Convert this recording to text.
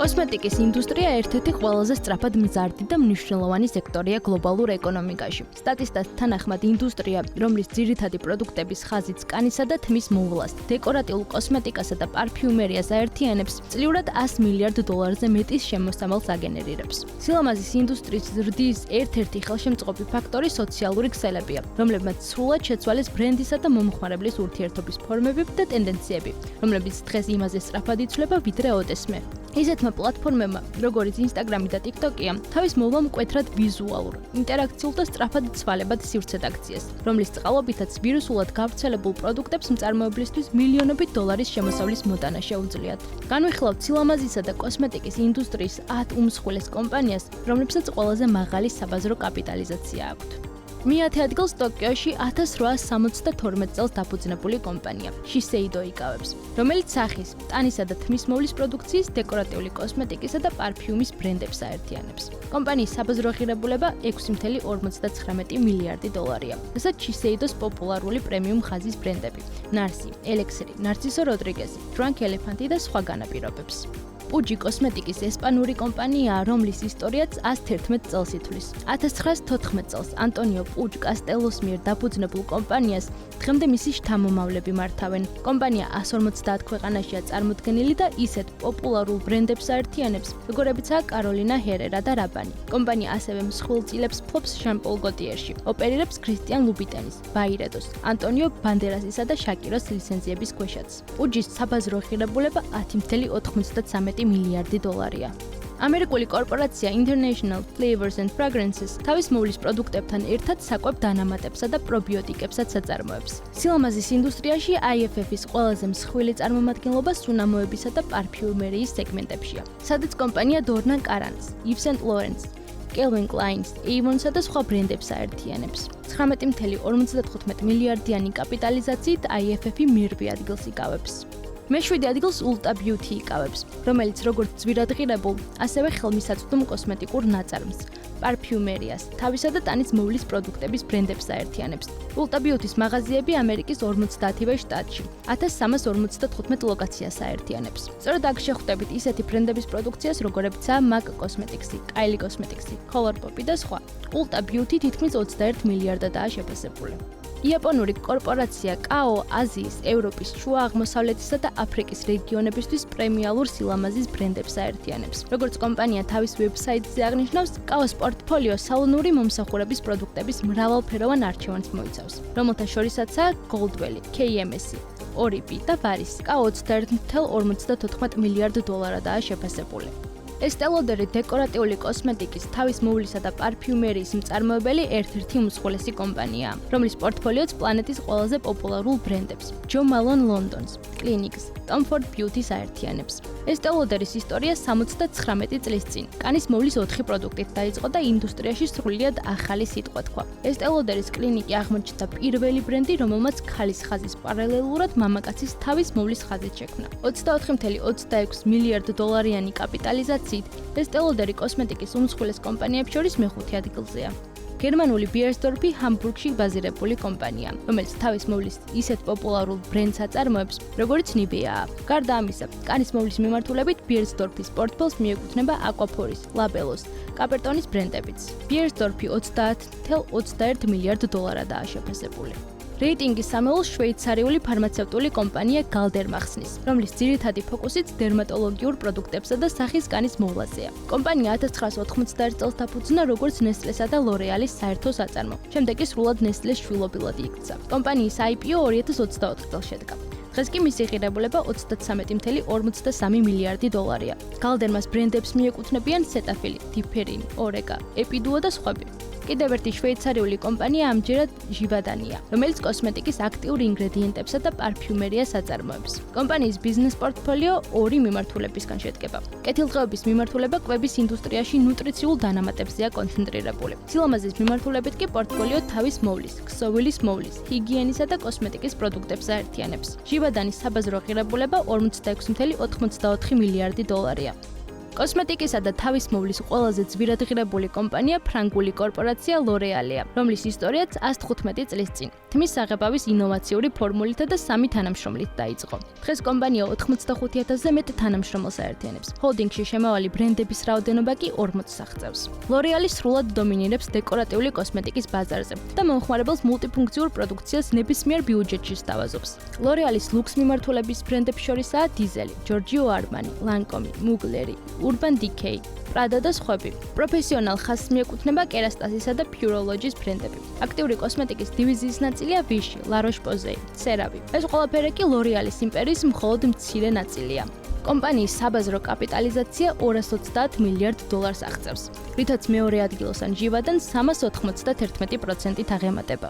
კოსმეტიკის ინდუსტრია ერთ-ერთი ყველაზე სწრაფად მზარდი და მნიშვნელოვანი სექტორია გლობალურ ეკონომიკაში. სტატისტიკას თანახმად ინდუსტრია, რომლის ძირითადი პროდუქტების ხაზიც კანისა და თმის მოვლას, დეკორატიულ კოსმეტიკასა და პარფიუმერიას აერთიანებს, წლიურად $100 მილიარდ მეტის შემოსავალს აგენერირებს. სილამაზის ინდუსტრიის ზრდის ერთ-ერთი ხელშემწყობი ფაქტორი სოციალური ქსელებია, რომლებმაც სრულად შეცვალეს ბრენდისა და მომხმარებლის ურთიერთობის ფორმები და ტენდენციები, რომლებიც დღეს იმაზე სწრაფად იცვლება, ვიდრე ოდესმე. ისეთმა პლატფორმებმა, როგორც Instagram და TikTok-ია, თავის მოვლა მკვეთრად ვიზუალურ, ინტერაქციულ და სწრაფად ცვალებად სივრცედ აქციეს, რომლის წყალობითაც ვირუსულად გავრცელებულ პროდუქტებს მწარმოებლისთვის მილიონობით დოლარის შემოსავლის მოტანა შეუძლიათ. განვიხილავთ სილამაზისა და კოსმეტიკის ინდუსტრიის 10 უმსხვილეს კომპანიას, რომლებსაც ყველაზე მაღალი საბაზრო კაპიტალიზაცია აქვთ. მე-10 ადგილს ტოკიოში 1872 წელს დაფუძნებული კომპანია Shiseido იკავებს, რომელიც სახის, ტანისა და თმის მოვლის პროდუქციის, დეკორატიული კოსმეტიკისა და პარფიუმის ბრენდებს აერთიანებს. კომპანიის საბაზრო ღირებულება 6.59 მილიარდი დოლარია, რასაც Shiseido-ს პოპულარული პრემიუმ ხაზის ბრენდები, Narsi, Elixir, Narciso Rodriguez, Drunk Elephant და სხვა განაპირობებს. Puig კოსმეტიკის ესპანური კომპანიაა, რომლის ისტორიაც 111 წელს ითვლის. 1914 წელს ანტონიო პუჯ კასტელოს მიერ დაფუძნებულ კომპანიას დღემდე მისი შთამომავლები მართავენ. კომპანია 150 ქვეყანაშია წარმოდგენილი და ისეთ პოპულარულ ბრენდებს აერთიანებს, როგორებიცაა კაროლინა ჰერერა და რაბანი. კომპანია ასევე მსხვილ წილებს ფლობს ჟან-პოლ გოტიერში, ოპერირებს ქრისტიან ლუბიტენის, ბაირედოს, ანტონიო ბანდერასისა და შაკიროს ლიცენზიების ქვეშაც. პუჯის საბაზრო ღირებულება 10.93 მილიარდი დოლარია. ამერიკული კორპორაცია International Flavors and Fragrances თავის მოვლის პროდუქტებთან ერთად საკვებ დანამატებსა და პრობიოტიკებსაც აწარმოებს. სილამაზის ინდუსტრიაში IFF-ის ყველაზე მსხვილი წარმომადგენლობა სუნამოებისა და პარფიუმერიის სეგმენტებშია, სადაც კომპანია Dorna Karan's, Yves Saint Laurent's, Calvin Klein's, Avon's და სხვა ბრენდებს აერთიანებს. 19.55 მილიარდიანი კაპიტალიზაციით IFF-ი მერვე ადგილს იკავებს. მე-7 ადგილს Ulta Beauty იკავებს, რომელიც როგორც ძვირადღირებულ, ასევე ხელმისაწვდომ კოსმეტიკურ ნაწარმს, პარფიუმერიას, თავისა და ტანის მოვლის პროდუქტების ბრენდებს აერთიანებს. Ulta Beauty-ს მაღაზიები ამერიკის 50-ვე შტატში, 1355 ლოკაციას აერთიანებს. სწორედ აქ შეხვდებით ისეთი ბრენდების პროდუქციას, როგორებიცაა MAC Cosmetics-ი, Kylie Cosmetics-ი, Colourpop და სხვა. Ulta Beauty თითქმის 21 მილიარდადაა შეფასებული. იაპონური კორპორაცია Kao აზიის, ევროპის, შუა აღმოსავლეთისა და აფრიკის რეგიონებისთვის პრემიალურ სილამაზის ბრენდებს აერთიანებს. როგორც კომპანია თავის ვებსაიტზე აღნიშნავს, Kao-ს პორტფოლიო სალონური მომსახურების პროდუქტების მრავალფეროვან არჩევანს მოიცავს, რომელთა შორისაცაა Goldwell, KMS, Oribi და Varis. Kao 21.54 მილიარდ დოლარადაა შეფასებული. Estée Lauder დეკორატიული კოსმეტიკის, თავის მოვლისა და პარფიუმერიის მწარმოებელი ერთ-ერთი უმსხვილესი კომპანიაა, რომლის პორტფოლიოც პლანეტის ყველაზე პოპულარულ ბრენდებს, Jo Malone London's, Clinique's, Tom Ford Beauty-ს აერთიანებს. Estée Lauder-ის ისტორია 79 წლის წინ, კანის მოვლის 4 პროდუქტით დაიწყო და ინდუსტრიაში სრულიად ახალი სიტყვა თქვა. Estée Lauder-ის კლინიკი აღმოჩნდა პირველი ბრენდი, რომელმაც ქალის ხაზის პარალელურად მამაკაცის თავის მოვლის ხაზით შექმნა. 24.26 მილიარდ დოლარიანი კაპიტალიზაცია Estée Lauder კოსმეტიკის უმსხვილეს კომპანიებს შორის მე-5 ადგილზეა. გერმანული Beiersdorf-ი ჰამბურგში ბაზირებული კომპანია, რომელიც თავის მოვლის ისეთ პოპულარულ ბრენდს აწარმოებს, როგორც Nivea-ა. გარდა ამისა, კანის მოვლის მიმართულებით Beiersdorf-ის პორტფელის მიეკუთვნება Aquaphor-ის, Labello-ს, Capertonis ბრენდებიც. Beiersdorf-ი 30.21 მილიარდ დოლარადაა შეფასებული. რეიტინგის სამეულს შვეიცარიული ფარმაცევტული კომპანია Galderma ხსნის, რომლის ძირითადი ფოკუსიც დერმატოლოგიურ პროდუქტებსა და სახის კანის მოვლაზეა. კომპანია 1991 წელს დაფუძნა როგორც Nestlé-სა და L'Oréal-ის საერთო საწარმო, შემდეგ კი სრულად Nestlé-ს შვილობილად იქცა. კომპანიის IPO 2024 წელს შედგა. დღეს კი მისი ღირებულება 33.53 მილიარდი დოლარია. Galderma-ს ბრენდებს მიეკუთვნებიან Cetaphil, Differin, Orega, Epiduo და სხვები. კიდევ ერთი შვეიცარიული კომპანია ამჯერად Givaudanია, რომელიც კოსმეტიკის აქტიურ ინგრედიენტებსა და პარფიუმერიას აწარმოებს. კომპანიის ბიზნეს პორტფოლიო ორი მიმართულებისგან შედგება. კეთილდღეობის მიმართულება კვების ინდუსტრიაში ნუტრიციულ დანამატებზეა კონცენტრირებული. სილამაზის მიმართულებით კი პორტფოლიო თავის მოვლის, ქსოვილის მოვლის, ჰიგიენისა და კოსმეტიკის პროდუქტებს აერთიანებს. Givaudanis საბაზრო ღირებულება 46.84 მილიარდი დოლარია. კოსმეტიკისა და თავისმოვლის ყველაზე ძვირადღირებული კომპანია ფრანგული კორპორაცია L'Oréal-ია, რომლის ისტორიაც 115 წლის წინ თმის საღებავის ინოვაციური ფორმულითა და 3 თანამშრომლით დაიწყო. დღეს კომპანია 85,000-ზე მეტ თანამშრომელს აერთიანებს. ჰოლდინგში შემავალი ბრენდების რაოდენობა კი 40-ს აღწევს. L'Oréal სრულად დომინირებს დეკორატიული კოსმეტიკის ბაზარზე და მომხმარებელს მულტიფუნქციურ პროდუქციას ნებისმიერ ბიუჯეტში სთავაზობს. L'Oréal-ის ლუქს მიმართულების ბრენდებს შორისაა Diesel, Giorgio Armani, Lancome, Mugler, Urban Decay, Prada და სხვები. პროფესიონალ ხასს მიეკუთვნება Kerastase-ისა და Pureology-ის ბრენდები. აქტიური კოსმეტიკის დივიზიის ნაწილია Vichy, La Roche-Posay, CeraVe. ეს ყველაფერი კი L'Oréal-ის იმპერიის მხოლოდ მცირე ნაწილია. კომპანიის საბაზრო კაპიტალიზაცია $230 მილიარდ აღწევს, რითაც მეორე ადგილოსან ჯივადან 391%-ით აღემატება.